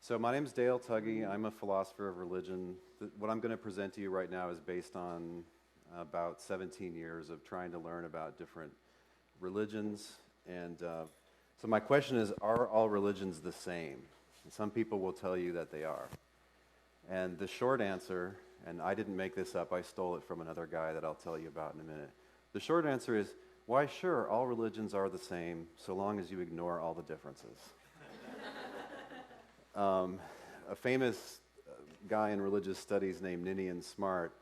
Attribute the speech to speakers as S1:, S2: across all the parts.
S1: So my name's Dale Tuggy. I'm a philosopher of religion. What I'm going to present to you right now is based on about 17 years of trying to learn about different religions. And so my question is, are all religions the same? And some people will tell you that they are. And the short answer, and I didn't make this up, I stole it from another guy that I'll tell you about in a minute. The short answer is, why sure, all religions are the same, so long as you ignore all the differences. A famous guy in religious studies named Ninian Smart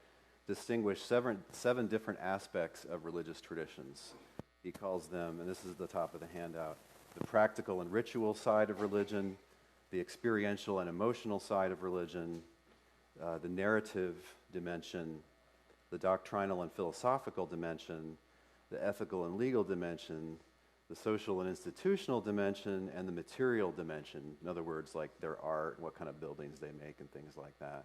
S1: distinguished seven different aspects of religious traditions. He calls them, and this is the top of the handout, the practical and ritual side of religion, the experiential and emotional side of religion, the narrative dimension, the doctrinal and philosophical dimension, the ethical and legal dimension, the social and institutional dimension, and the material dimension. In other words, like their art, what kind of buildings they make, and things like that.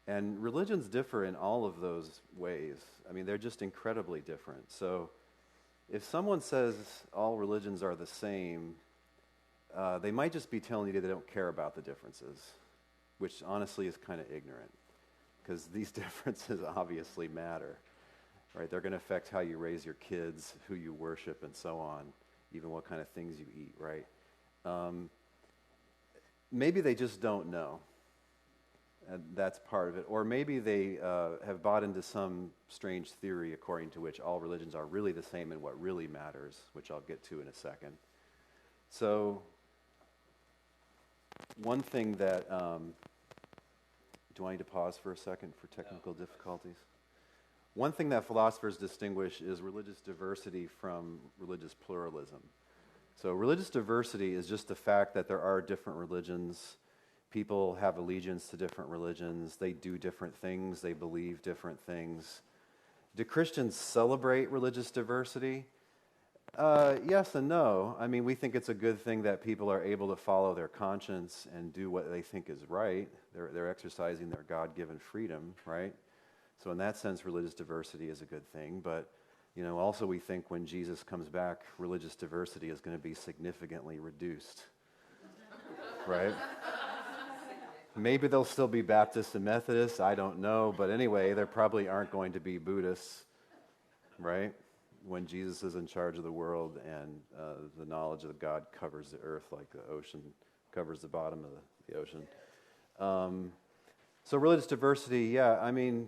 S1: And religions differ in all of those ways. I mean, they're just incredibly different. So if someone says all religions are the same, they might just be telling you they don't care about the differences, which honestly is kind of ignorant, because these differences obviously matter, right? They're going to affect how you raise your kids, who you worship, and so on, even what kind of things you eat, right? Maybe they just don't know, and that's part of it. Or maybe they have bought into some strange theory according to which all religions are really the same and what really matters, which I'll get to in a second. So one thing that, do I need to pause for a second for technical difficulties? One thing that philosophers distinguish is religious diversity from religious pluralism. So religious diversity is just the fact that there are different religions. People have allegiance to different religions. They do different things. They believe different things. Do Christians celebrate religious diversity? Yes and no. I mean, we think it's a good thing that people are able to follow their conscience and do what they think is right. They're exercising their God-given freedom, right? So in that sense, religious diversity is a good thing. But, you know, also we think when Jesus comes back, religious diversity is going to be significantly reduced, right? Maybe there'll still be Baptists and Methodists, I don't know. But anyway, there probably aren't going to be Buddhists, right? When Jesus is in charge of the world and the knowledge of God covers the earth like the ocean covers the bottom of the ocean. So religious diversity, yeah, I mean,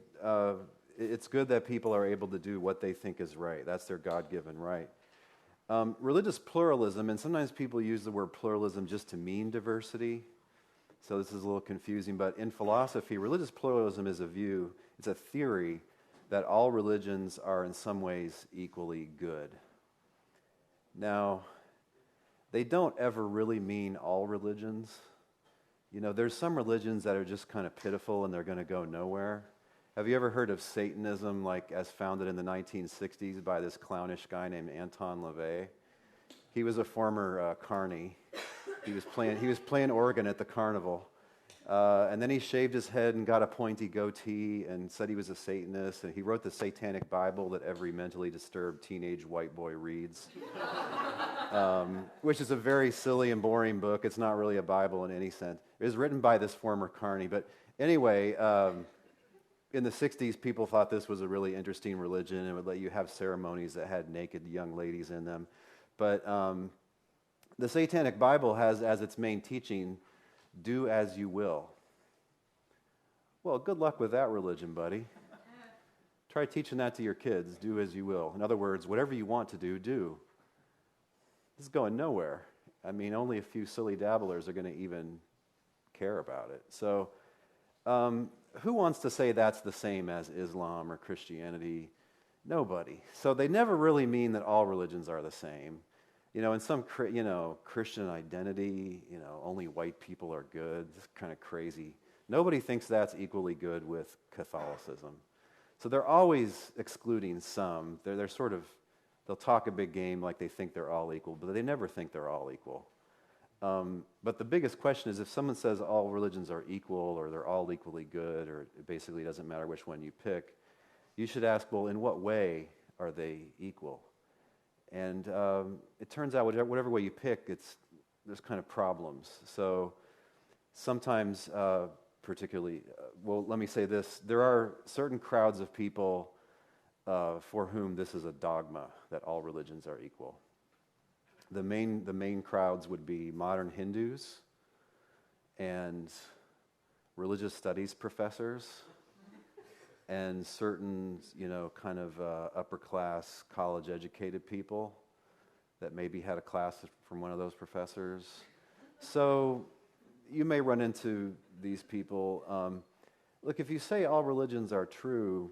S1: it's good that people are able to do what they think is right. That's their God-given right. Religious pluralism, and sometimes people use the word pluralism just to mean diversity, so this is a little confusing, but in philosophy, religious pluralism is a view, it's a theory that all religions are in some ways equally good. Now, they don't ever really mean all religions. You know, there's some religions that are just kind of pitiful and they're going to go nowhere. Have you ever heard of Satanism, like as founded in the 1960s by this clownish guy named Anton LaVey? He was a former carny. He was playing organ at the carnival. And then he shaved his head and got a pointy goatee and said he was a Satanist. And he wrote the Satanic Bible that every mentally disturbed teenage white boy reads, which is a very silly and boring book. It's not really a Bible in any sense. It was written by this former carny. But anyway, in the 60s, people thought this was a really interesting religion and would let you have ceremonies that had naked young ladies in them. But the Satanic Bible has as its main teaching, do as you will. Well, good luck with that religion, buddy. Try teaching that to your kids, do as you will. In other words, whatever you want to do, do. This is going nowhere. I mean, only a few silly dabblers are going to even care about it. So, who wants to say that's the same as Islam or Christianity? Nobody. So they never really mean that all religions are the same. You know, in some, Christian identity, only white people are good. It's kind of crazy. Nobody thinks that's equally good with Catholicism. So they're always excluding some. They're sort of, they'll talk a big game like they think they're all equal, but they never think they're all equal. But the biggest question is if someone says all religions are equal or they're all equally good or it basically doesn't matter which one you pick, you should ask, well, in what way are they equal? And it turns out whatever way you pick, there's kind of problems. So sometimes, particularly, well, let me say this. There are certain crowds of people for whom this is a dogma, that all religions are equal. The main crowds would be modern Hindus and religious studies professors and certain, kind of upper class college educated people that maybe had a class from one of those professors. So you may run into these people. Look, if you say all religions are true,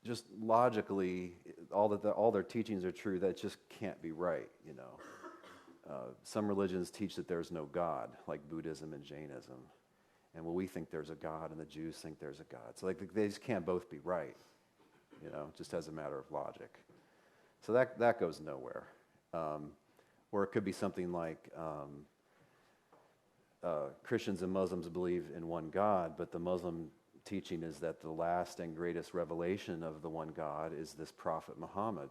S1: just logically, all their teachings are true, that just can't be right, Some religions teach that there's no God, like Buddhism and Jainism. And we think there's a God, and the Jews think there's a God. So they just can't both be right, just as a matter of logic. So that goes nowhere. Or it could be something like Christians and Muslims believe in one God, but the Muslim teaching is that the last and greatest revelation of the one God is this prophet Muhammad.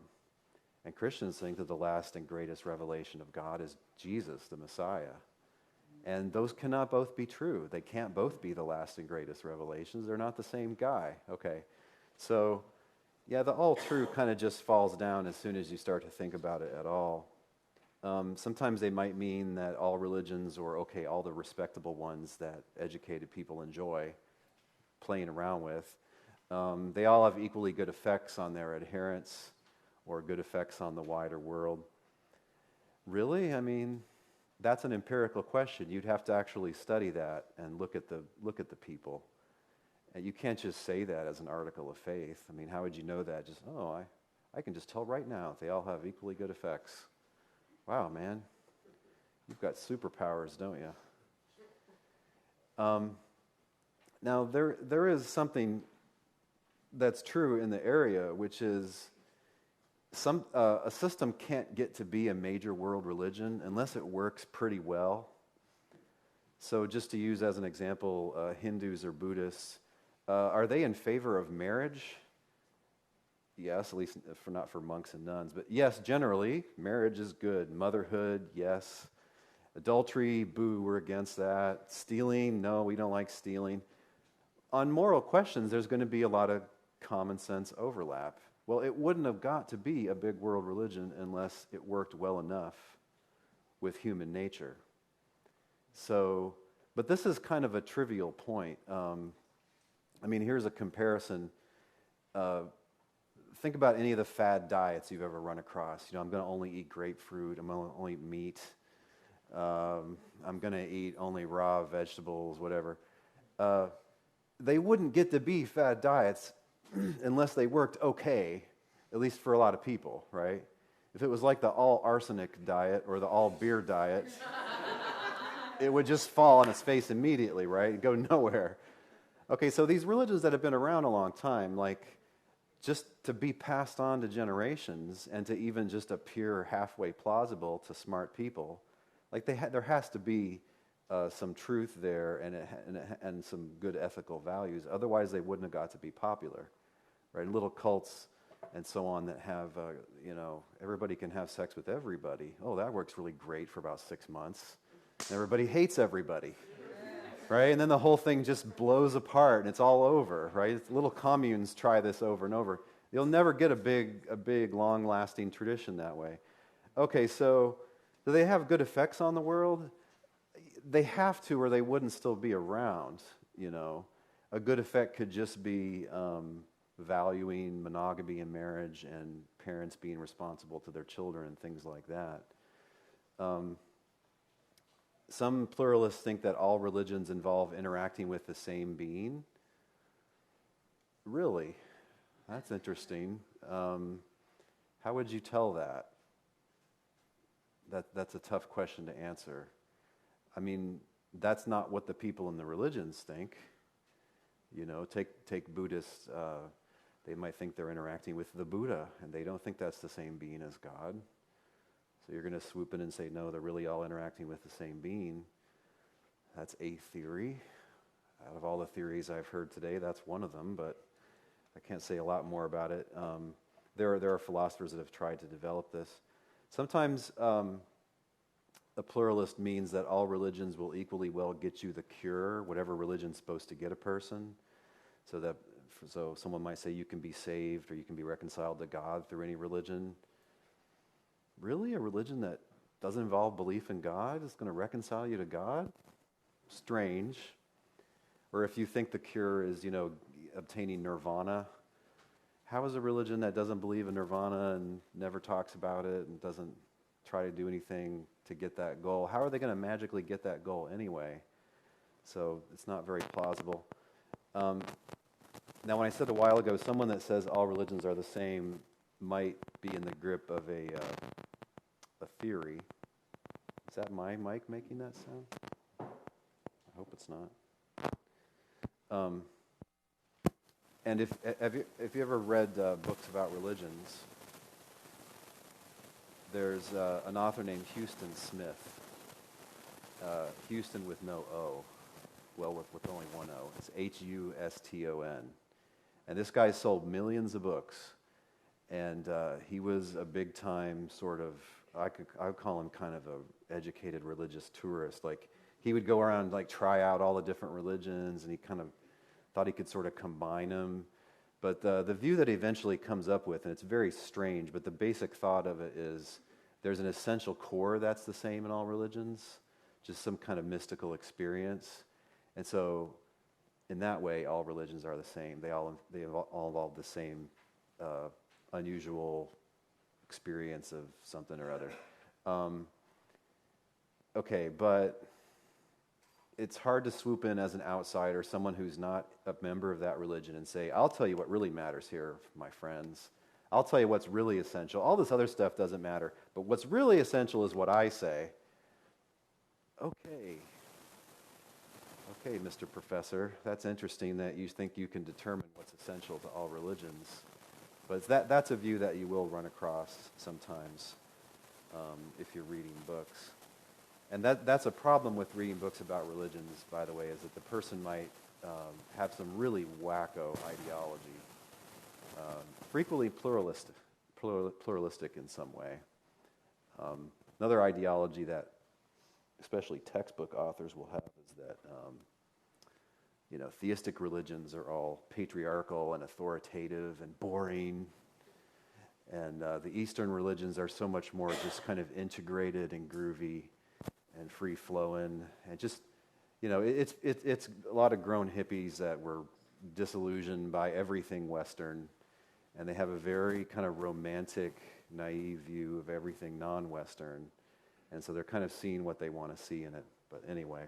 S1: And Christians think that the last and greatest revelation of God is Jesus, the Messiah. And those cannot both be true. They can't both be the last and greatest revelations. They're not the same guy. Okay. So, yeah, the all true kind of just falls down as soon as you start to think about it at all. Sometimes they might mean that all religions, or all the respectable ones that educated people enjoy playing around with, they all have equally good effects on their adherents or good effects on the wider world. Really? I mean, that's an empirical question. You'd have to actually study that and look at the people. And you can't just say that as an article of faith. I mean, how would you know that? Just, I can just tell right now they all have equally good effects. Wow, man. You've got superpowers, don't you? Now, there is something that's true in the area, which is a system can't get to be a major world religion unless it works pretty well. So just to use as an example, Hindus or Buddhists, are they in favor of marriage? Yes, at least not for monks and nuns. But yes, generally, marriage is good. Motherhood, yes. Adultery, boo, we're against that. Stealing, no, we don't like stealing. On moral questions, there's going to be a lot of common sense overlap. Well, it wouldn't have got to be a big world religion unless it worked well enough with human nature. So, but this is kind of a trivial point. Here's a comparison. Think about any of the fad diets you've ever run across. I'm going to only eat grapefruit. I'm going to only eat meat. I'm going to eat only raw vegetables, whatever. They wouldn't get to be fad diets unless they worked okay, at least for a lot of people, right? If it was like the all arsenic diet or the all beer diet, it would just fall on its face immediately, right? It'd go nowhere. Okay, so these religions that have been around a long time, like just to be passed on to generations and to even just appear halfway plausible to smart people, like there has to be some truth there and some good ethical values. Otherwise, they wouldn't have got to be popular, right? Little cults and so on that have, everybody can have sex with everybody. Oh, that works really great for about 6 months. Everybody hates everybody, right? And then the whole thing just blows apart and it's all over, right? Little communes try this over and over. You'll never get a big, long-lasting tradition that way. Okay, so do they have good effects on the world? They have to, or they wouldn't still be around, A good effect could just be valuing monogamy in marriage and parents being responsible to their children and things like that. Some pluralists think that all religions involve interacting with the same being. Really? That's interesting. How would you tell that? That's a tough question to answer. That's not what the people in the religions think. Take Buddhists. They might think they're interacting with the Buddha, and they don't think that's the same being as God. So you're going to swoop in and say, no, they're really all interacting with the same being. That's a theory. Out of all the theories I've heard today, that's one of them, but I can't say a lot more about it. There are philosophers that have tried to develop this. Sometimes a pluralist means that all religions will equally well get you the cure, whatever religion's supposed to get a person. So someone might say you can be saved or you can be reconciled to God through any religion. Really? A religion that doesn't involve belief in God is going to reconcile you to God? Strange. Or if you think the cure is, obtaining nirvana, how is a religion that doesn't believe in nirvana and never talks about it and doesn't try to do anything to get that goal, how are they going to magically get that goal anyway? So it's not very plausible. Now, when I said a while ago, someone that says all religions are the same might be in the grip of a theory. Is that my mic making that sound? I hope it's not. And if you ever read books about religions, there's an author named Houston Smith. Houston with no O. Well, with only one O. It's Huston. And this guy sold millions of books. And he was a big-time sort of, I would call him kind of a educated religious tourist. Like, he would go around, like, try out all the different religions, and he kind of thought he could sort of combine them. But the view that he eventually comes up with, and it's very strange, but the basic thought of it is there's an essential core that's the same in all religions, just some kind of mystical experience. And so, in that way, all religions are the same. They all involve the same unusual experience of something or other. Okay, but it's hard to swoop in as an outsider, someone who's not a member of that religion, and say, I'll tell you what really matters here, my friends. I'll tell you what's really essential. All this other stuff doesn't matter, but what's really essential is what I say. Okay, Mr. Professor, that's interesting that you think you can determine what's essential to all religions. But that's a view that you will run across sometimes if you're reading books. And that's a problem with reading books about religions, by the way, is that the person might have some really wacko ideology, frequently pluralistic in some way. Another ideology that especially textbook authors will have is that theistic religions are all patriarchal and authoritative and boring, and the Eastern religions are so much more just kind of integrated and groovy and free-flowing, and just, it's a lot of grown hippies that were disillusioned by everything Western, and they have a very kind of romantic, naive view of everything non-Western, and so they're kind of seeing what they want to see in it. But anyway,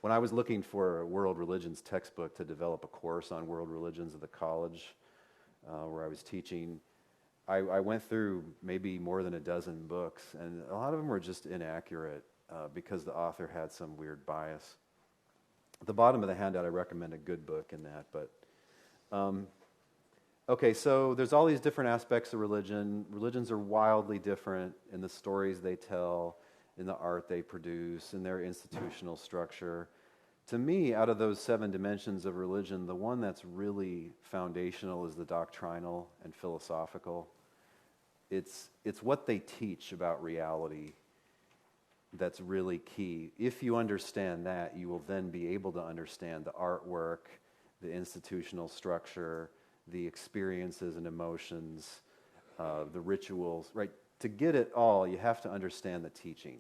S1: when I was looking for a world religions textbook to develop a course on world religions at the college where I was teaching, I went through maybe more than a dozen books, and a lot of them were just inaccurate because the author had some weird bias. At the bottom of the handout, I recommend a good book in that. But okay, so there's all these different aspects of religion. Religions are wildly different in the stories they tell, in the art they produce, in their institutional structure. To me, out of those 7 dimensions of religion, the one that's really foundational is the doctrinal and philosophical. It's what they teach about reality that's really key. If you understand that, you will then be able to understand the artwork, the institutional structure, the experiences and emotions, the rituals, right? To get it all, you have to understand the teaching.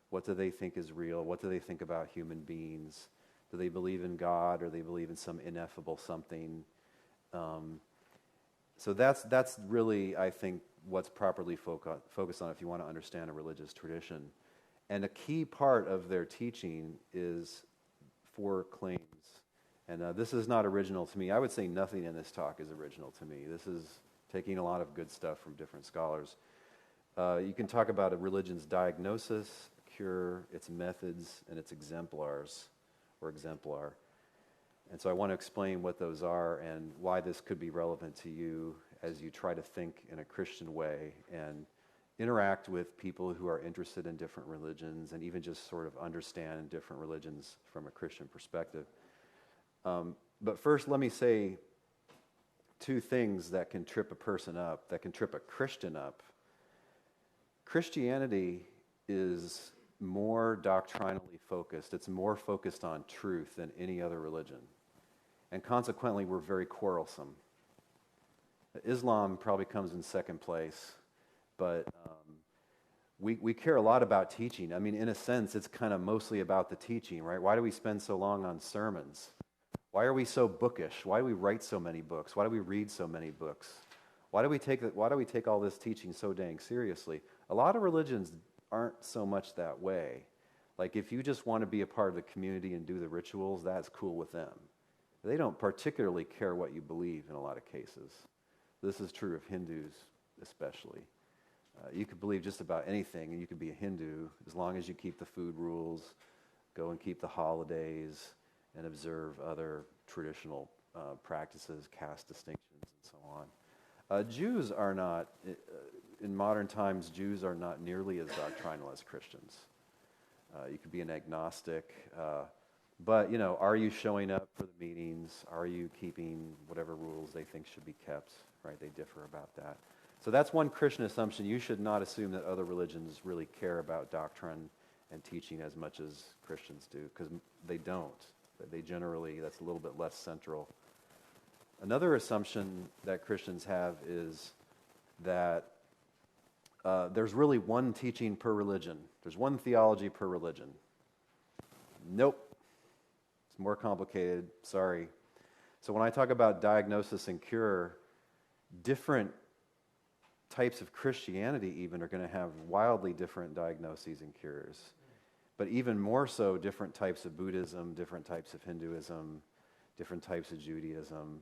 S1: What do they think is real? What do they think about human beings? Do they believe in God, or they believe in some ineffable something? So that's really, I think, what's properly focused on if you want to understand a religious tradition. And a key part of their teaching is 4 claims. And this is not original to me. I would say nothing in this talk is original to me. This is taking a lot of good stuff from different scholars. You can talk about a religion's diagnosis, cure, its methods, and its exemplars, or exemplar. And so I want to explain what those are and why this could be relevant to you as you try to think in a Christian way and interact with people who are interested in different religions and even just sort of understand different religions from a Christian perspective. But first, let me say 2 things that can trip a person up, that can trip a Christian up. Christianity is more doctrinally focused. It's more focused on truth than any other religion. And consequently, we're very quarrelsome. Islam probably comes in second place, but we care a lot about teaching. I mean, in a sense, it's kind of mostly about the teaching, right? Why do we spend so long on sermons? Why are we so bookish? Why do we write so many books? Why do we read so many books? Why do we take all this teaching so dang seriously? A lot of religions aren't so much that way. Like, if you just want to be a part of the community and do the rituals, that's cool with them. They don't particularly care what you believe in a lot of cases. This is true of Hindus especially. You could believe just about anything, and you could be a Hindu as long as you keep the food rules, go and keep the holidays, and observe other traditional practices, caste distinctions, and so on. Jews are not, in modern times, Jews are not nearly as doctrinal as Christians. You could be an agnostic, but, are you showing up for the meetings? Are you keeping whatever rules they think should be kept? Right? They differ about that. So that's one Christian assumption. You should not assume that other religions really care about doctrine and teaching as much as Christians do, because they don't. They generally, that's a little bit less central. Another assumption that Christians have is that there's really one teaching per religion. There's one theology per religion. Nope. It's more complicated. Sorry. So when I talk about diagnosis and cure, different types of Christianity even are going to have wildly different diagnoses and cures. But even more so, different types of Buddhism, different types of Hinduism, different types of Judaism.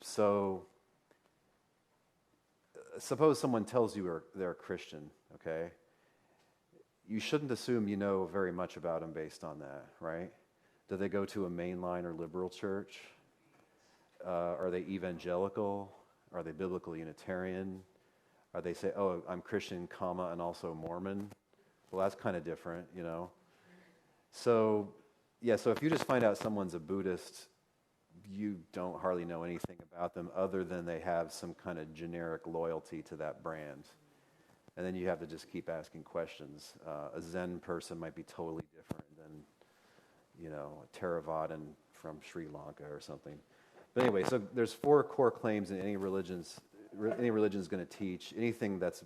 S1: So suppose someone tells you they're a Christian, okay? You shouldn't assume you know very much about them based on that, right? Do they go to a mainline or liberal church? Are they evangelical? Are they biblical Unitarian? Are they say, oh, I'm Christian, comma, and also Mormon? Well, that's kind of different, So, so if you just find out someone's a Buddhist, you don't hardly know anything about them other than they have some kind of generic loyalty to that brand. And then you have to just keep asking questions. A Zen person might be totally different than, a Theravadan from Sri Lanka or something. But anyway, so there's 4 core claims in any religion is going to teach. Anything that's,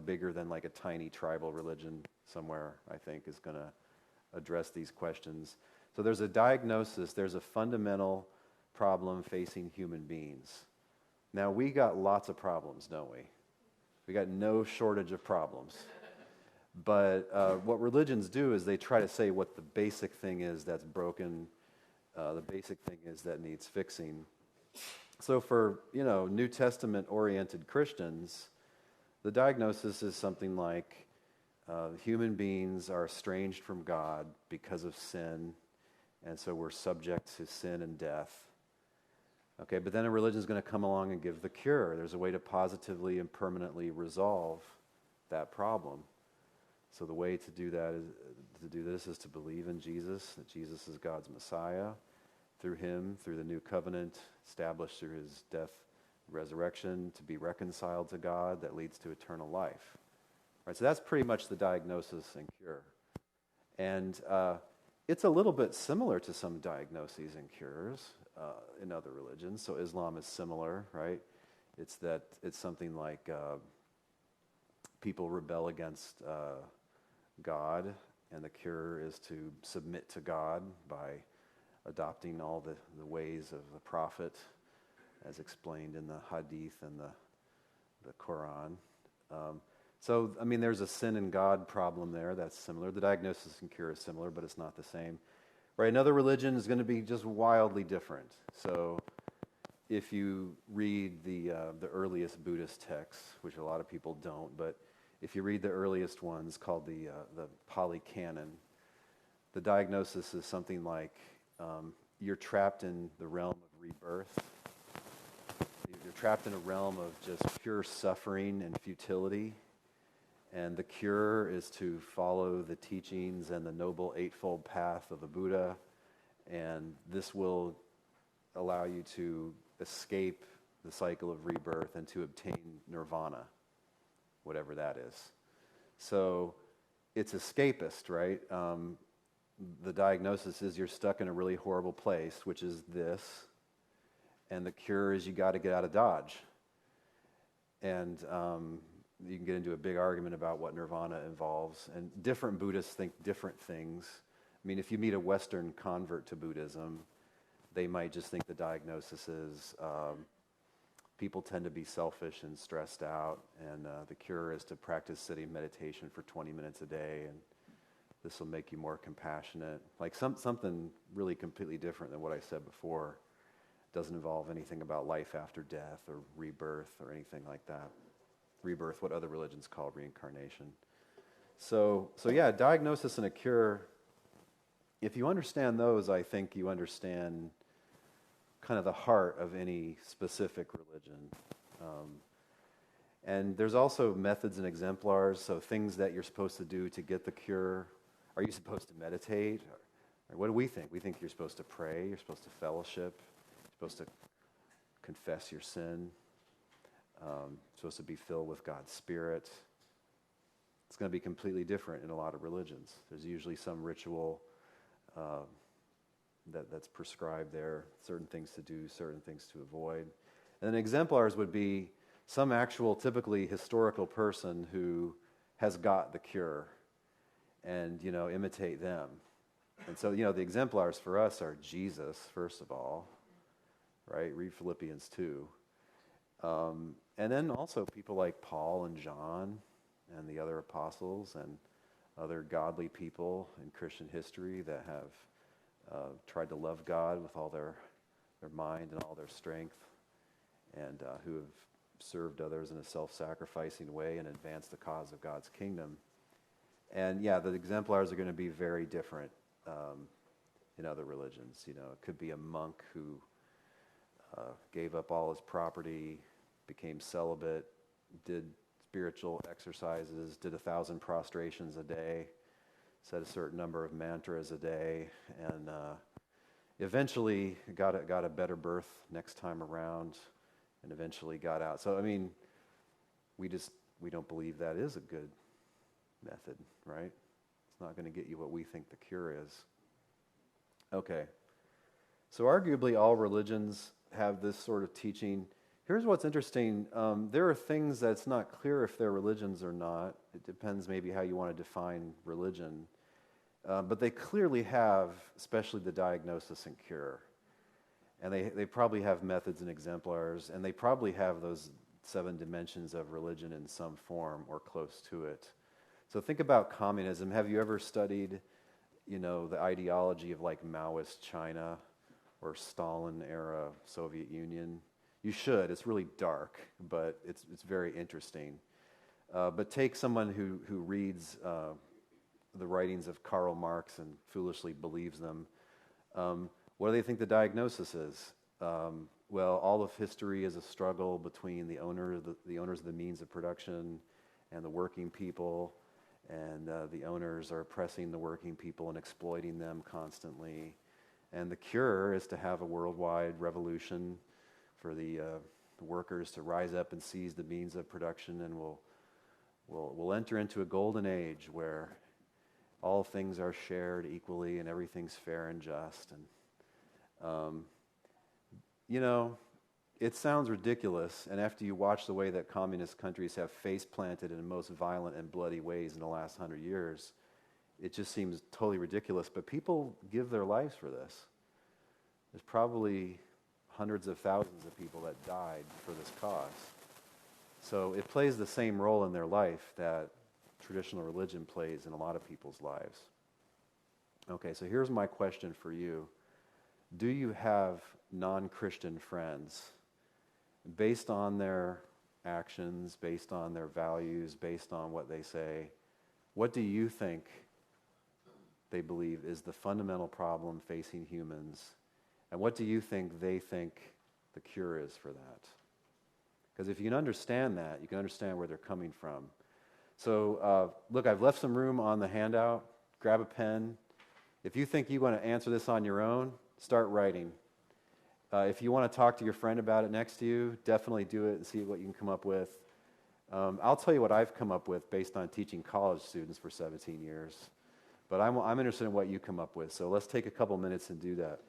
S1: bigger than like a tiny tribal religion somewhere, I think, is going to address these questions. So there's a diagnosis, there's a fundamental problem facing human beings. Now, we got lots of problems, don't we? We got no shortage of problems. But what religions do is they try to say what the basic thing is that's broken, the basic thing is that needs fixing. So for, New Testament-oriented Christians, the diagnosis is something like human beings are estranged from God because of sin, and so we're subject to sin and death. Okay, but then a religion is going to come along and give the cure. There's a way to positively and permanently resolve that problem. So the way to do this is to believe in Jesus, that Jesus is God's Messiah. Through him, through the new covenant established through his death, resurrection, to be reconciled to God, that leads to eternal life. Right, so that's pretty much the diagnosis and cure. And it's a little bit similar to some diagnoses and cures in other religions. So Islam is similar, right? It's something like people rebel against God, and the cure is to submit to God by adopting all the ways of the prophet as explained in the Hadith and the Quran. There's a sin and God problem there that's similar. The diagnosis and cure is similar, but it's not the same. Right? Another religion is going to be just wildly different. So if you read the earliest Buddhist texts, which a lot of people don't, but if you read the earliest ones called the Pali Canon, the diagnosis is something like you're trapped in the realm of rebirth. You're trapped in a realm of just pure suffering and futility. And the cure is to follow the teachings and the Noble Eightfold Path of the Buddha. And this will allow you to escape the cycle of rebirth and to obtain nirvana, whatever that is. So it's escapist, right? The diagnosis is you're stuck in a really horrible place, which is this, and the cure is you got to get out of Dodge. And you can get into a big argument about what nirvana involves, and different Buddhists think different things. I mean, if you meet a Western convert to Buddhism, they might just think the diagnosis is people tend to be selfish and stressed out, and the cure is to practice sitting meditation for 20 minutes a day, and this will make you more compassionate. Like something really completely different than what I said before. Doesn't involve anything about life after death or rebirth or anything like that. Rebirth, what other religions call reincarnation. So yeah, diagnosis and a cure, if you understand those, I think you understand kind of the heart of any specific religion. And there's also methods and exemplars, so things that you're supposed to do to get the cure. Are you supposed to meditate? Or what do we think? We think you're supposed to pray, you're supposed to fellowship, you're supposed to confess your sin, supposed to be filled with God's Spirit. It's going to be completely different in a lot of religions. There's usually some ritual that's prescribed there, certain things to do, certain things to avoid. And then exemplars would be some actual, typically historical person who has got the cure, and, imitate them. And so, the exemplars for us are Jesus, first of all, right? Read Philippians 2. And then also people like Paul and John and the other apostles and other godly people in Christian history that have tried to love God with all their mind and all their strength, and who have served others in a self-sacrificing way and advanced the cause of God's kingdom. And yeah, the exemplars are going to be very different in other religions. It could be a monk who gave up all his property, became celibate, did spiritual exercises, did 1,000 prostrations a day, said a certain number of mantras a day, and eventually got a better birth next time around, and eventually got out. So, we don't believe that is a good method, right? It's not going to get you what we think the cure is. Okay. So arguably all religions have this sort of teaching. Here's what's interesting. There are things that's not clear if they're religions or not. It depends maybe how you want to define religion. But they clearly have, especially the diagnosis and cure. And they probably have methods and exemplars, and they probably have those 7 dimensions of religion in some form or close to it. So think about communism. Have you ever studied, the ideology of like Maoist China or Stalin-era Soviet Union? You should. It's really dark, but it's very interesting. But take someone who reads the writings of Karl Marx and foolishly believes them. What do they think the diagnosis is? Well, all of history is a struggle between the owners of the means of production and the working people, and the owners are oppressing the working people and exploiting them constantly. And the cure is to have a worldwide revolution for the workers to rise up and seize the means of production, and we'll enter into a golden age where all things are shared equally and everything's fair and just. And it sounds ridiculous, and after you watch the way that communist countries have face-planted in the most violent and bloody ways in the last 100 years, it just seems totally ridiculous. But people give their lives for this. There's probably hundreds of thousands of people that died for this cause. So it plays the same role in their life that traditional religion plays in a lot of people's lives. Okay, so here's my question for you. Do you have non-Christian friends? Based on their actions, based on their values, based on what they say, what do you think they believe is the fundamental problem facing humans? And what do you think they think the cure is for that? Because if you can understand that, you can understand where they're coming from. So, look, I've left some room on the handout. Grab a pen. If you think you want to answer this on your own, start writing. If you want to talk to your friend about it next to you, definitely do it and see what you can come up with. I'll tell you what I've come up with based on teaching college students for 17 years. But I'm interested in what you come up with. So let's take a couple minutes and do that.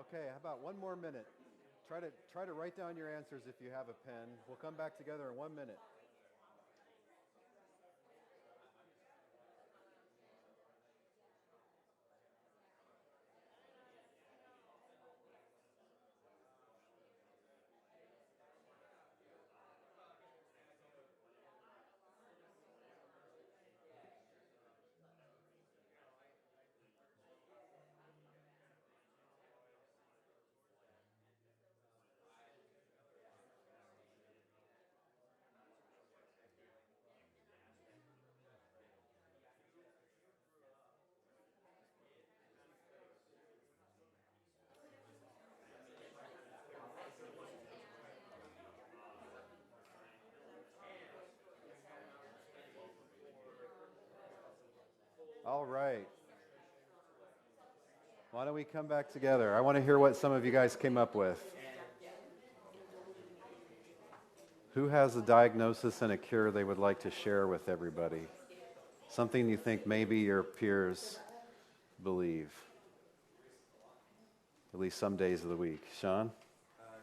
S1: Okay, how about one more minute? Try to write down your answers if you have a pen. We'll come back together in 1 minute. All right. Why don't we come back together? I want to hear what some of you guys came up with. Who has a diagnosis and a cure they would like to share with everybody? Something you think maybe your peers believe, at least some days of the week. Sean?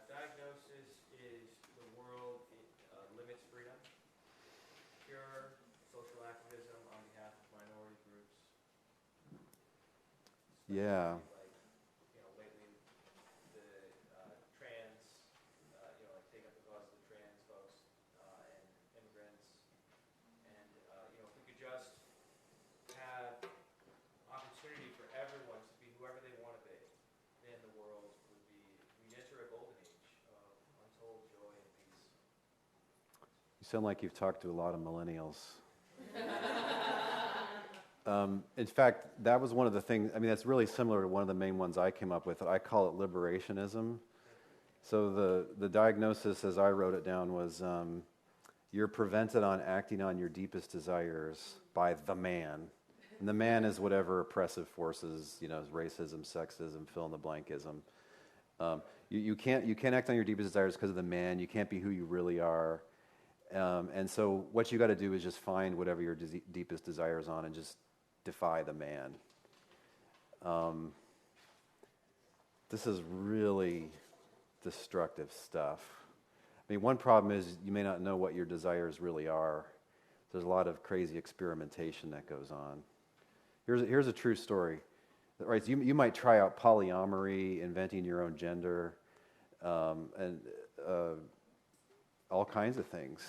S2: Diagnosis is the world limits freedom. Cure, social activism on behalf of minority groups.
S1: Yeah.
S2: Like, lately the trans, like take up the cause of the trans folks and
S1: sound like you've talked to a lot of millennials. In fact, that was one of the things, that's really similar to one of the main ones I came up with. I call it liberationism. So the diagnosis, as I wrote it down, was you're prevented on acting on your deepest desires by the man. And the man is whatever oppressive forces, racism, sexism, fill in the blankism. You can't act on your deepest desires because of the man. You can't be who you really are. And so what you got to do is just find whatever your deepest desires on and just defy the man. This is really destructive stuff. One problem is you may not know what your desires really are. There's a lot of crazy experimentation that goes on. Here's a true story. Right, so you might try out polyamory, inventing your own gender, and all kinds of things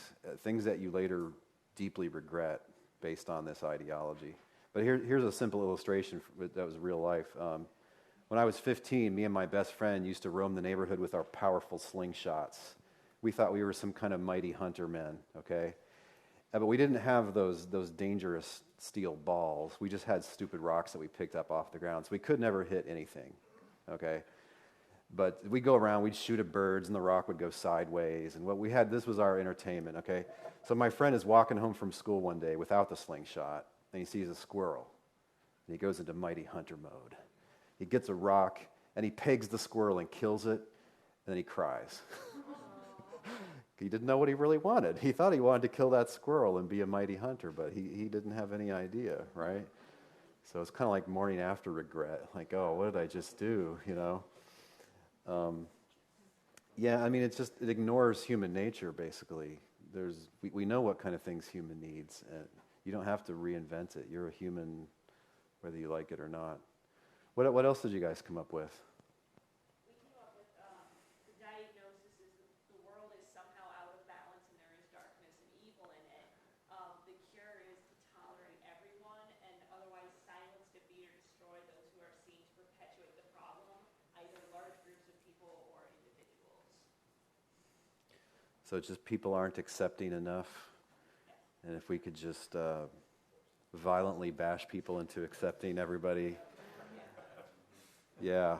S1: that you later deeply regret based on this ideology. But here's a simple illustration that was real life. When I was 15, me and my best friend used to roam the neighborhood with our powerful slingshots. We thought we were some kind of mighty hunter men, okay? But we didn't have those dangerous steel balls. We just had stupid rocks that we picked up off the ground, so we could never hit anything, okay? But we'd go around, we'd shoot at birds, and the rock would go sideways. And this was our entertainment, okay? So my friend is walking home from school one day without the slingshot, and he sees a squirrel. And he goes into mighty hunter mode. He gets a rock, and he pegs the squirrel and kills it, and then he cries. He didn't know what he really wanted. He thought he wanted to kill that squirrel and be a mighty hunter, but he didn't have any idea, right? So it's kind of like morning after regret, like, oh, what did I just do, it ignores human nature, basically. We know what kind of things human needs, and you don't have to reinvent it. You're a human, whether you like it or not. What else did you guys come up with?
S3: We came up with the diagnosis is the world is somehow out of balance and there is darkness and evil in it. The cure is to tolerate everyone and otherwise silence, defeat, or destroy those who are seen to perpetuate the problem, either large groups of people or individuals.
S1: So it's just people aren't accepting enough, and if we could just violently bash people into accepting everybody. Yeah.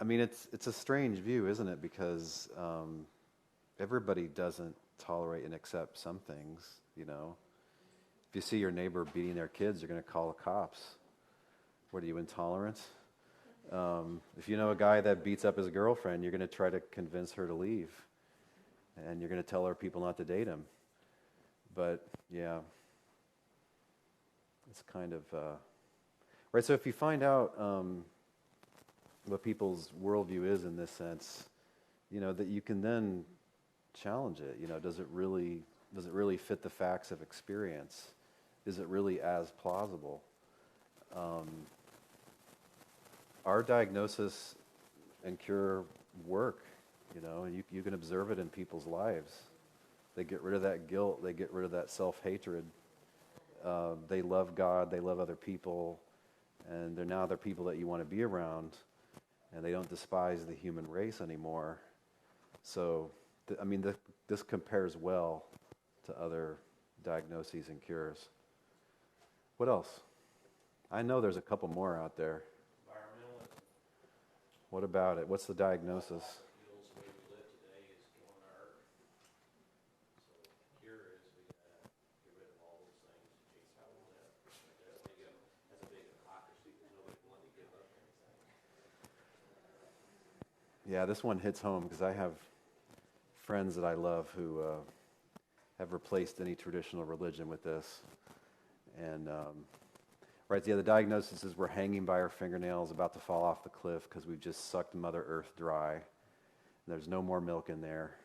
S1: It's a strange view, isn't it? Because everybody doesn't tolerate and accept some things, If you see your neighbor beating their kids, you're going to call the cops. What are you, intolerant? If you know a guy that beats up his girlfriend, you're going to try to convince her to leave. And you're going to tell her people not to date him. But, yeah. It's kind of, right, so if you find out what people's worldview is in this sense, that you can then challenge it. Does it really fit the facts of experience? Is it really as plausible? Our diagnosis and cure work, and you can observe it in people's lives. They get rid of that guilt, they get rid of that self-hatred. They love God, they love other people, and they're people that you want to be around, and they don't despise the human race anymore. So, this compares well to other diagnoses and cures. What else? I know there's a couple more out there.
S2: Environmentalism.
S1: What about it? What's the diagnosis?
S2: The way we live today is killing our earth. So the cure is we gotta get rid of all those things to change how we live. That's a big hypocrisy because nobody wanted to give up anything.
S1: Yeah, this one hits home because I have friends that I love who have replaced any traditional religion with this. And, the diagnosis is we're hanging by our fingernails, about to fall off the cliff because we've just sucked Mother Earth dry. And there's no more milk in there.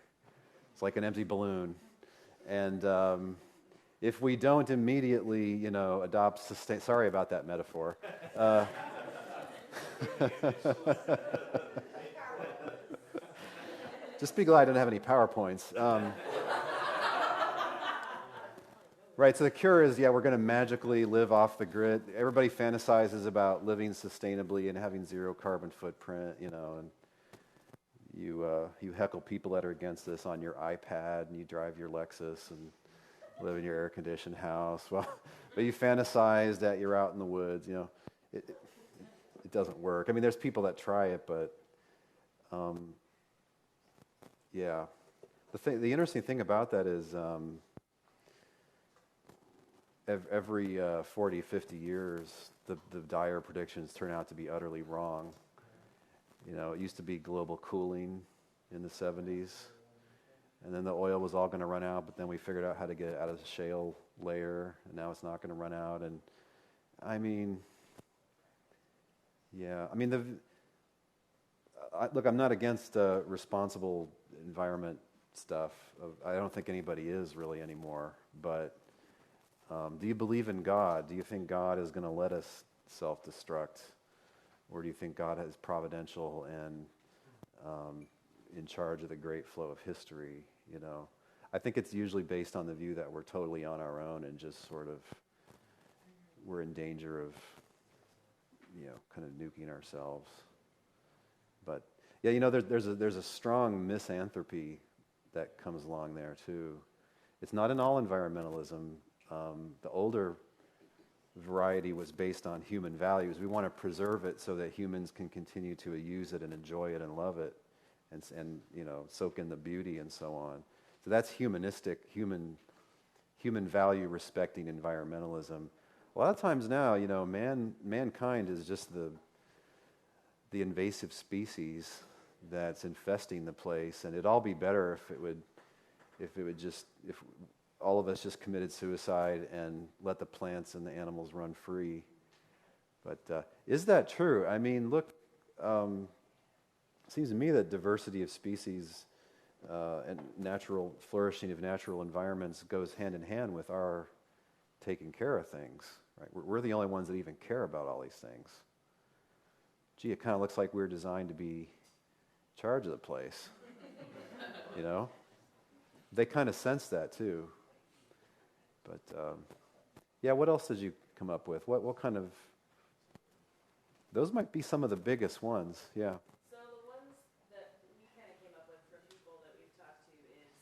S1: It's like an empty balloon. And if we don't immediately, adopt sorry about that metaphor. Just be glad I didn't have any PowerPoints. Right, so the cure is, we're going to magically live off the grid. Everybody fantasizes about living sustainably and having zero carbon footprint, and you heckle people that are against this on your iPad, and you drive your Lexus and live in your air-conditioned house. Well, but you fantasize that you're out in the woods. It doesn't work. I mean, there's people that try it, but yeah. The interesting thing about that is every 40, 50 years, the dire predictions turn out to be utterly wrong. It used to be global cooling in the 70s, and then the oil was all going to run out, but then we figured out how to get it out of the shale layer, and now it's not going to run out. And I mean, yeah, I mean, look, I'm not against responsible environment stuff. I don't think anybody is really anymore, but do you believe in God? Do you think God is going to let us self-destruct? Or do you think God is providential and in charge of the great flow of history? I think it's usually based on the view that we're totally on our own and just sort of we're in danger of, kind of nuking ourselves. But yeah, there's a strong misanthropy that comes along there too. It's not in all environmentalism. The older variety was based on human values. We want to preserve it so that humans can continue to use it and enjoy it and love it and soak in the beauty and so on. So that's humanistic, human value respecting environmentalism. A lot of times now, mankind is just the invasive species that's infesting the place, and it'd all be better if all of us just committed suicide and let the plants and the animals run free. But is that true? I mean, look, it seems to me that diversity of species and natural flourishing of natural environments goes hand in hand with our taking care of things. Right? We're the only ones that even care about all these things. Gee, it kind of looks like we're designed to be in charge of the place. They kind of sense that too. But yeah, what else did you come up with? What kind of? Those might be some of the biggest ones. Yeah.
S3: So the ones that we kind of came up with from people that we've talked to is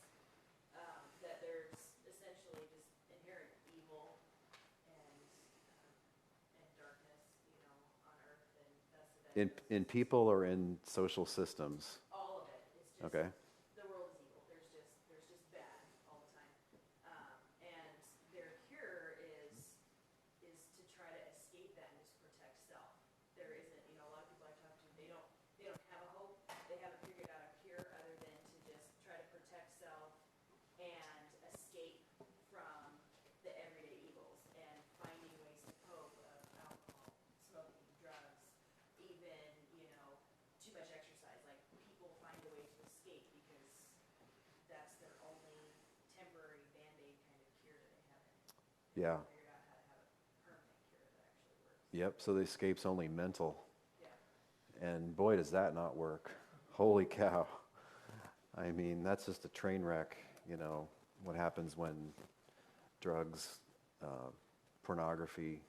S3: that there's essentially just inherent evil and darkness, on Earth, and thus
S1: In people or in social systems?
S3: all of it. It's just
S1: Okay.
S3: the world is evil. There's just bad all the time, and their cure is to try to escape that and just protect self. There isn't, a lot of people I talk to, they don't have a hope. They haven't figured out a cure other than to just try to protect self and escape from the everyday evils and finding ways to cope of alcohol, smoking, drugs, even, too much exercise. Like, people find a way to escape because that's their only temporary Band-Aid kind of cure that they haven't
S1: Yeah.
S3: figured out how to have a permanent cure that actually works.
S1: Yep. So the escape's only mental.
S3: Yeah.
S1: And boy, does that not work. Holy cow. I mean, that's just a train wreck, what happens when drugs, pornography,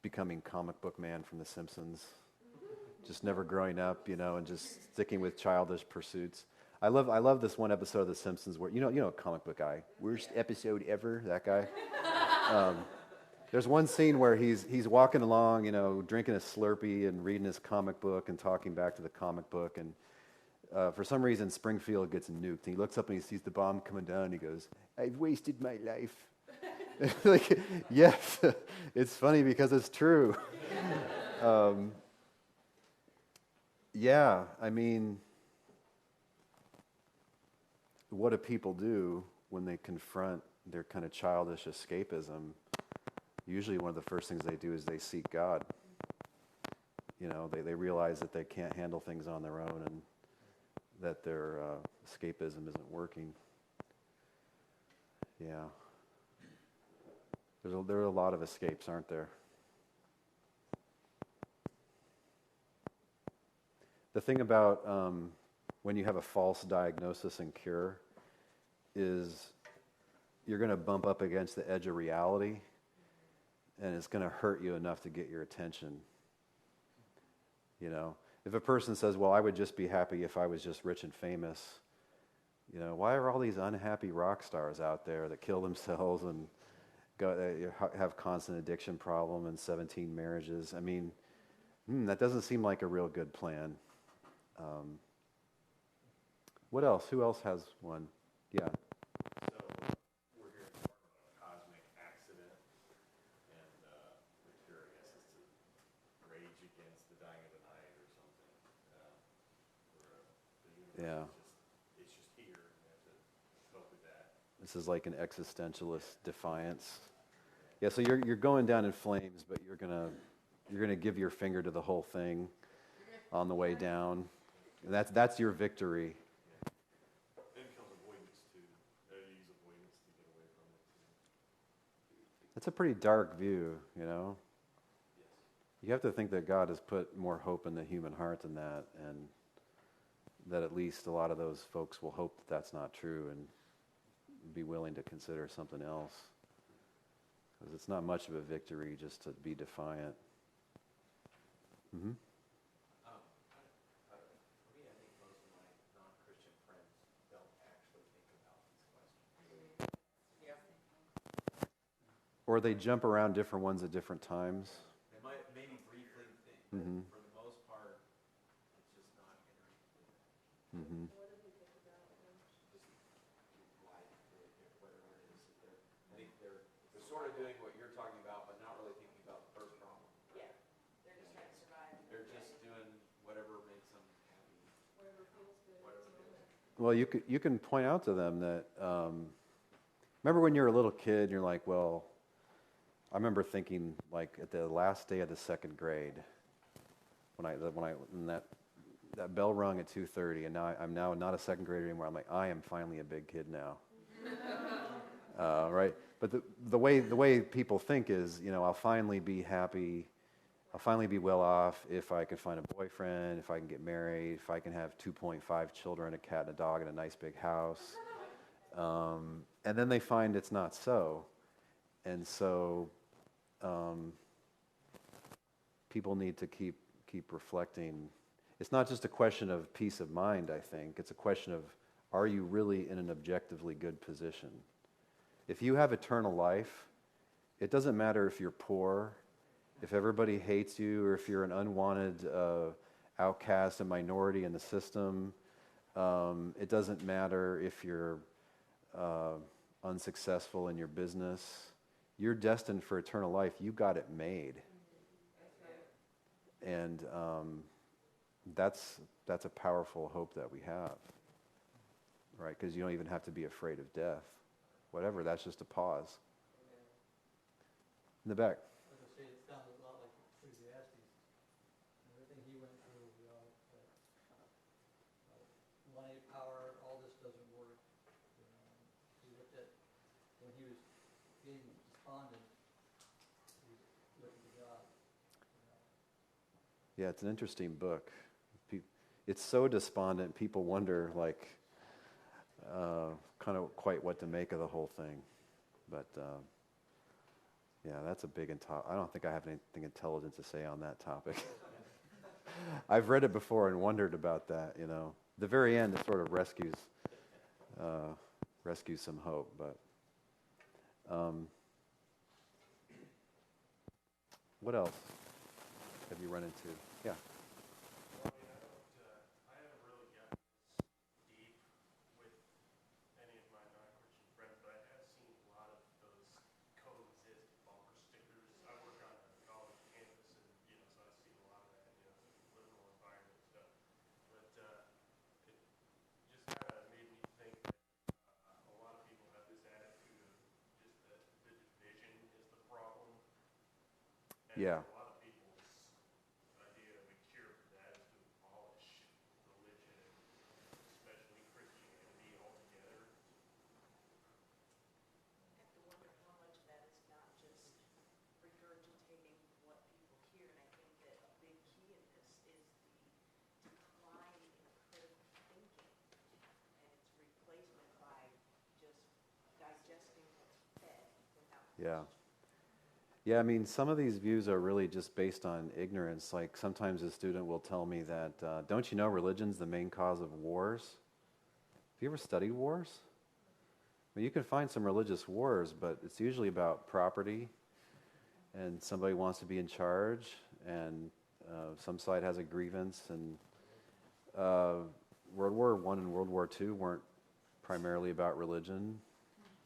S1: becoming comic book man from The Simpsons, just never growing up, and just sticking with childish pursuits. I love this one episode of The Simpsons where, comic book guy, worst episode ever, that guy. There's one scene where he's walking along, drinking a Slurpee and reading his comic book and talking back to the comic book, and for some reason Springfield gets nuked. And he looks up and he sees the bomb coming down and he goes, "I've wasted my life." Like, yes, it's funny because it's true. Yeah, I mean, what do people do when they confront their kind of childish escapism? Usually one of the first things they do is they seek God. They realize that they can't handle things on their own and that their escapism isn't working. Yeah. There are a lot of escapes, aren't there? The thing about when you have a false diagnosis and cure is you're going to bump up against the edge of reality, and it's going to hurt you enough to get your attention. If a person says, well, I would just be happy if I was just rich and famous, why are all these unhappy rock stars out there that kill themselves and have constant addiction problem and 17 marriages? I mean, that doesn't seem like a real good plan. What else? Who else has one? Yeah.
S2: So we're here to talk about a cosmic accident, and the cure, I guess, is to rage against the dying of the night or something. Where the universe it's just here, and we have to cope with that.
S1: This is like an existentialist defiance. Yeah, so you're going down in flames, but you're gonna give your finger to the whole thing on the way down. And that's your victory.
S2: Then comes avoidance too. They use avoidance to get away from it too.
S1: That's a pretty dark view,
S2: Yes.
S1: You have to think that God has put more hope in the human heart than that, and that at least a lot of those folks will hope that that's not true and be willing to consider something else. Because it's not much of a victory just to be defiant. Mm-hmm.
S2: For me, I think most of my non-Christian friends don't actually think about these questions.
S1: Or they jump around different ones at different times.
S2: They might maybe briefly think,
S1: Mm-hmm.
S2: but for the most part, it's just not entering into that.
S1: Mm-hmm.
S2: Just life, whatever it is that I think they're sort of doing what you're talking about, but not really thinking about the first problem.
S3: Yeah, they're just trying to survive.
S2: They're just doing whatever makes them happy.
S3: Whatever feels good.
S1: Well, you can point out to them that, remember when you're a little kid and you're like, well, I remember thinking like at the last day of the second grade, when that bell rung at 2:30, and now I'm not a second grader anymore. I'm like, I am finally a big kid now, right? But the way people think is, I'll finally be happy, I'll finally be well off if I can find a boyfriend, if I can get married, if I can have 2.5 children, a cat and a dog, and a nice big house. And then they find it's not so. And so people need to keep reflecting. It's not just a question of peace of mind, I think. It's a question of, are you really in an objectively good position? If you have eternal life, it doesn't matter if you're poor, if everybody hates you, or if you're an unwanted outcast, a minority in the system. It doesn't matter if you're unsuccessful in your business. You're destined for eternal life. You got it made. And that's a powerful hope that we have, right? Because you don't even have to be afraid of death. Whatever, that's just a pause. In the back.
S4: As I say, it sounds a lot like Ecclesiastes. Everything he went through, money, power, all this doesn't work. He looked at, when he was getting despondent, he looked at God.
S1: Yeah, it's an interesting book. It's so despondent, people wonder, kind of quite what to make of the whole thing. But, yeah, that's a big I don't think I have anything intelligent to say on that topic. I've read it before and wondered about that, The very end, it sort of rescues some hope, but... what else have you run into? Yeah.
S5: I haven't really gotten this deep with any of my non-Christian friends, but I have seen a lot of those coexist bumper stickers. I work on a college campus, and so I've seen a lot of that, liberal environment stuff. But it just kind of made me think that a lot of people have this attitude of just that the division is the problem. And
S1: Yeah.
S5: a lot of people's idea of a cure for that is to abolish religion, especially Christianity, altogether.
S3: I have to wonder how much of that is not just regurgitating what people hear, and I think that a big key in this is the decline in critical thinking and its replacement by just digesting what's fed without
S1: Yeah. Yeah, I mean, some of these views are really just based on ignorance. Like sometimes a student will tell me that, don't you know religion's the main cause of wars? Have you ever studied wars? I mean, you can find some religious wars, but it's usually about property, and somebody wants to be in charge, and some side has a grievance, and World War I and World War II weren't primarily about religion,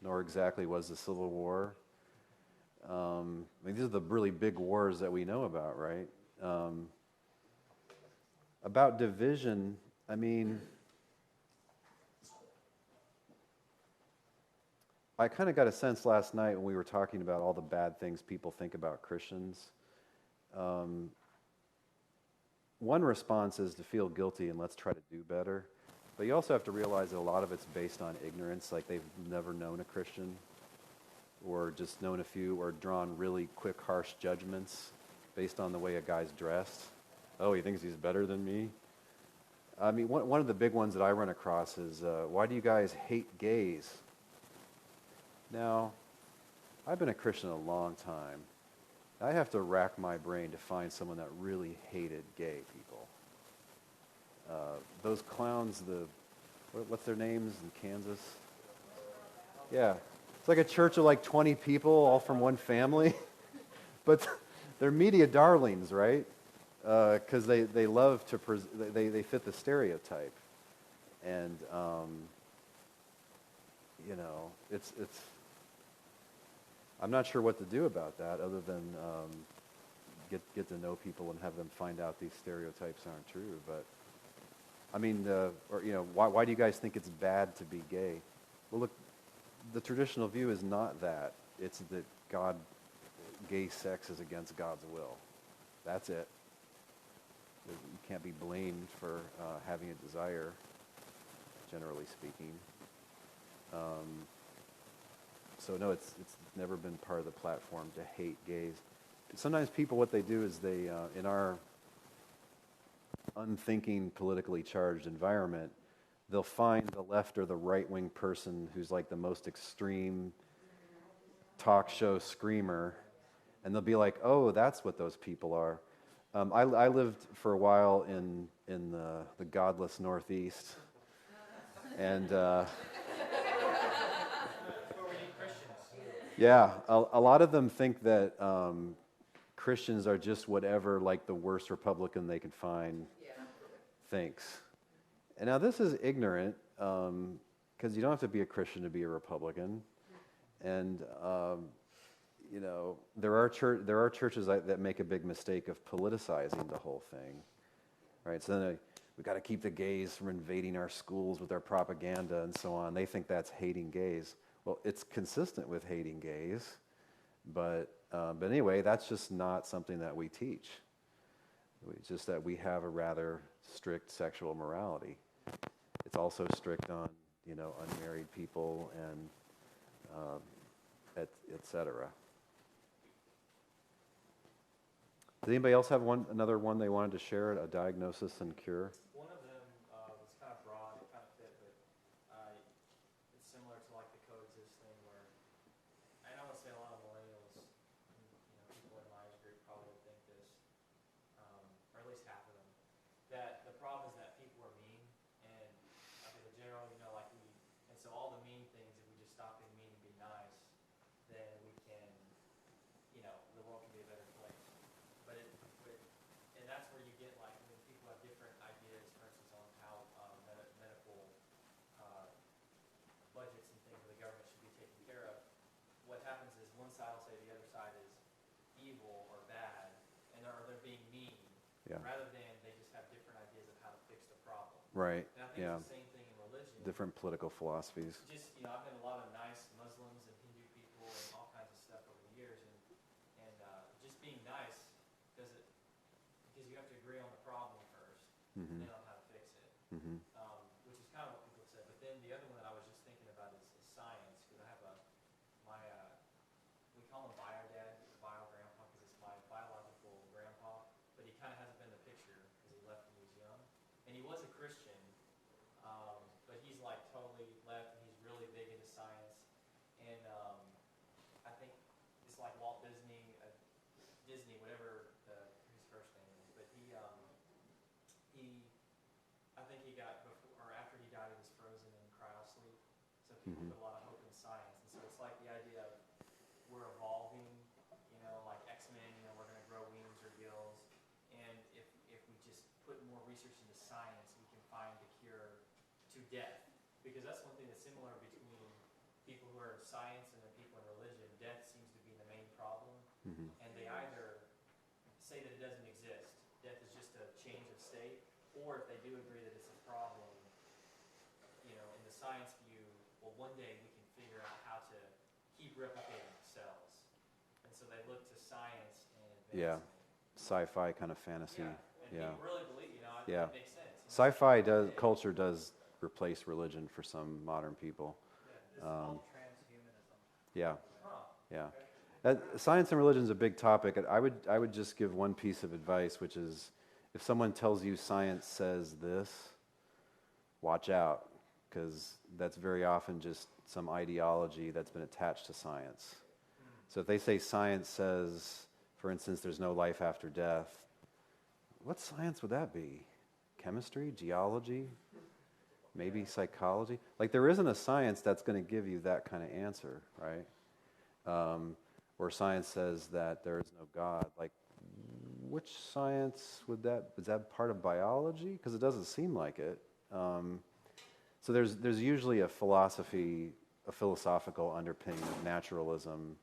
S1: nor exactly was the Civil War. I mean, these are the really big wars that we know about, right? About division, I mean, I kind of got a sense last night when we were talking about all the bad things people think about Christians. One response is to feel guilty and let's try to do better. But you also have to realize that a lot of it's based on ignorance, like they've never known a Christian, or just known a few, or drawn really quick, harsh judgments based on the way a guy's dressed. Oh, he thinks he's better than me? I mean, one of the big ones that I run across is, why do you guys hate gays? Now, I've been a Christian a long time. I have to rack my brain to find someone that really hated gay people. Those clowns, what's their names in Kansas? Yeah. It's like a church of like 20 people, all from one family. But they're media darlings, right? Because they love to, they fit the stereotype. And, you know, it's I'm not sure what to do about that other than get to know people and have them find out these stereotypes aren't true. But, I mean, or you know, why do you guys think it's bad to be gay? Well, look, the traditional view is not that. It's that gay sex is against God's will. That's it. You can't be blamed for having a desire, generally speaking. So no, it's never been part of the platform to hate gays. Sometimes people, what they do is they, in our unthinking, politically charged environment, they'll find the left or the right-wing person who's like the most extreme talk show screamer, and they'll be like, oh, that's what those people are. I lived for a while in the godless Northeast, and yeah, a lot of them think that Christians are just whatever like the worst Republican they can find thinks. And now this is ignorant, because you don't have to be a Christian to be a Republican. And you know, there are churches that make a big mistake of politicizing the whole thing, right? So then we've got to keep the gays from invading our schools with their propaganda and so on. They think that's hating gays. Well, it's consistent with hating gays, but anyway, that's just not something that we teach. It's just that we have a rather strict sexual morality. It's also strict on, you know, unmarried people and et cetera. Does anybody else have another one they wanted to share, a diagnosis and cure?
S6: One of them was kind of broad, it kind of fit, but it's similar to like the coexist thing where I know let's say a lot of millennials, you know, people in my age group probably would think this, or at least half of them, that the problem is that people are mean, and I think in general, you know, like and so all the mean things, if we just stop being mean and be nice, then we can, you know, the world can be a better place. And that's where you get like when people have different ideas, for instance, on how medical budgets and things of the government should be taken care of. What happens is one side will say the other side is evil or bad, and they're being mean, rather than they just have different ideas of how to fix the problem.
S1: Right.
S6: And I think it's the same thing in religion.
S1: Different political philosophies.
S6: Just, you know, I've met a lot of nice Muslims and Hindu people and all kinds of stuff over the years, and just being nice doesn't, because you have to agree on the problem first, and then on how to fix it, which is kind of what people said. But then the other one that I was just thinking about is science, because I have we call him bio dad, bio grandpa, because it's my biological grandpa, but he kind of hasn't been in the picture because he left when he was young, and he was a Christian. But he's like totally left, and he's really big into science. And I think it's like Walt Disney, a people put a lot of hope in science, and so it's like the idea of we're evolving, like X-Men, we're going to grow wings or gills, and if we just put more research into science, we can find the cure to death, because that's one thing that's similar between people who are in science and then people in religion. Death seems to be the main problem, and they either say that it doesn't exist, death is just a change of state, or if they do agree that it's a problem, in the science view, well, one day we can figure out how to keep replicating cells. And so they look to science and advancement.
S1: Sci-fi kind of fantasy.
S6: And people really believe,
S1: Yeah.
S6: it makes sense.
S1: Sci-fi culture does replace religion for some modern people.
S6: This is called transhumanism.
S1: Yeah.
S6: Huh.
S1: Yeah. Science and religion is a big topic. I would just give one piece of advice, which is if someone tells you science says this, watch out, because that's very often just some ideology that's been attached to science. So if they say science says, for instance, there's no life after death, what science would that be? Chemistry? Geology? Maybe psychology? Like there isn't a science that's going to give you that kind of answer, right? Or science says that there is no God. Like, which science would that? Is that part of biology? Because it doesn't seem like it. So there's usually a philosophical underpinning of naturalism,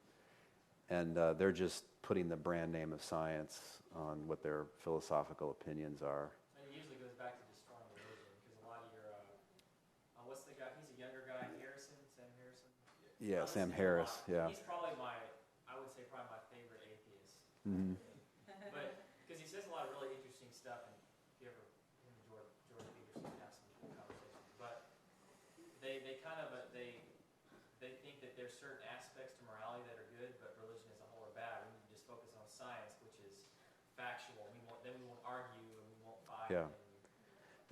S1: and they're just putting the brand name of science on what their philosophical opinions are.
S6: And it usually goes back to destroying religion, because a lot of your, what's the guy? He's a younger guy, Sam Harrison.
S1: Yeah, Sam Harris. Yeah.
S6: He's probably my favorite atheist.
S1: Mm-hmm.
S6: But because he says a lot of really interesting stuff, and if you ever him and Jordan Peterson have some cool conversations. But they think that there's certain aspects to morality that are good, but religion as a whole are bad. We need to just focus on science, which is factual. Then we won't argue and we won't fight.
S1: Yeah.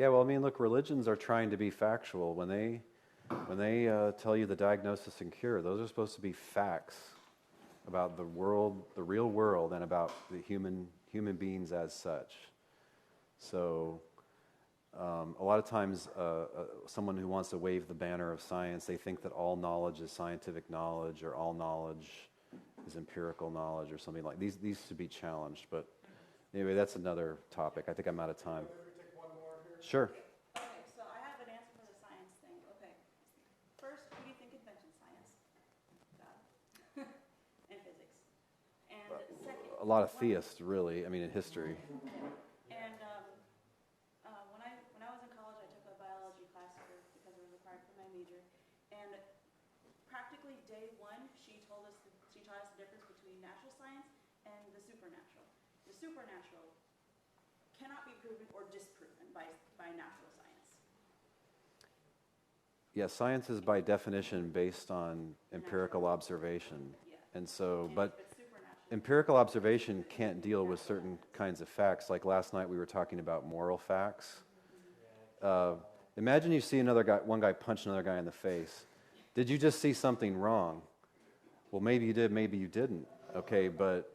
S1: Yeah. Well, I mean, look, religions are trying to be factual. When they tell you the diagnosis and cure, those are supposed to be facts about the world, the real world, and about the human beings as such. So a lot of times someone who wants to wave the banner of science, they think that all knowledge is scientific knowledge or all knowledge is empirical knowledge or something like these to be challenged. But anyway, that's another topic. I think I'm out of time.
S5: Take one more here.
S1: Sure.
S3: Okay, so I have an answer for the science thing. Okay. First, who do you think invented science? God. And physics. And second...
S1: A lot of theists, really, I mean, in history.
S3: And when I was in college, I took a biology class because it was required for my major. And practically day one, she taught us the difference between natural science and the supernatural. The supernatural cannot be proven or disproven by natural science.
S1: Yeah, science is by definition based on empirical observation.
S3: Yeah.
S1: And so,
S3: And
S1: but
S3: if it's supernatural,
S1: empirical observation can't deal with certain kinds of facts. Like last night we were talking about moral facts. Imagine you see one guy punch another guy in the face. Did you just see something wrong? Well, maybe you did, maybe you didn't. Okay, but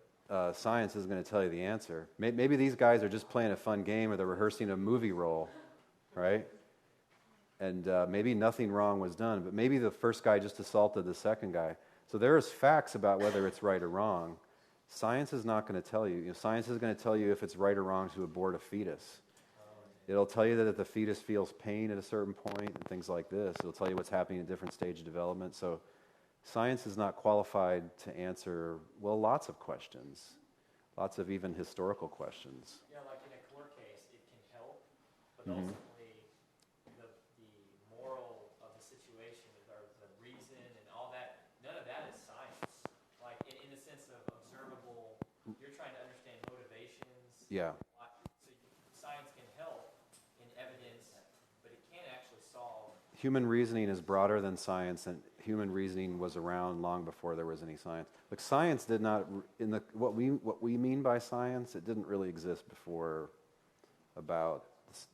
S1: science isn't going to tell you the answer. Maybe these guys are just playing a fun game or they're rehearsing a movie role, right? And maybe nothing wrong was done, but maybe the first guy just assaulted the second guy. So there's facts about whether it's right or wrong. Science is not going to tell you. Science is going to tell you if it's right or wrong to abort a fetus. It'll tell you that if the fetus feels pain at a certain point and things like this. It'll tell you what's happening at different stages of development. So science is not qualified to answer, well, lots of questions, lots of even historical questions.
S6: Yeah, like in a court case, it can help, but ultimately the moral of the situation or the reason and all that, none of that is science. Like in the sense of observable, you're trying to understand motivations.
S1: Yeah.
S6: So science can help in evidence, but it can't actually solve.
S1: Human reasoning is broader than science, and human reasoning was around long before there was any science. Like science did not, what we mean by science, it didn't really exist before about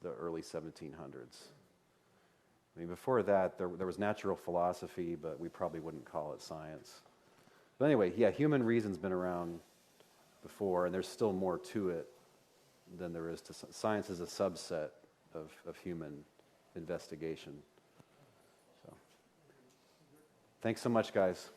S1: the early 1700s. I mean, before that, there was natural philosophy, but we probably wouldn't call it science. But anyway, yeah, human reason's been around before, and there's still more to it than there is to science. Is a subset of human investigation. So, Thanks so much, guys.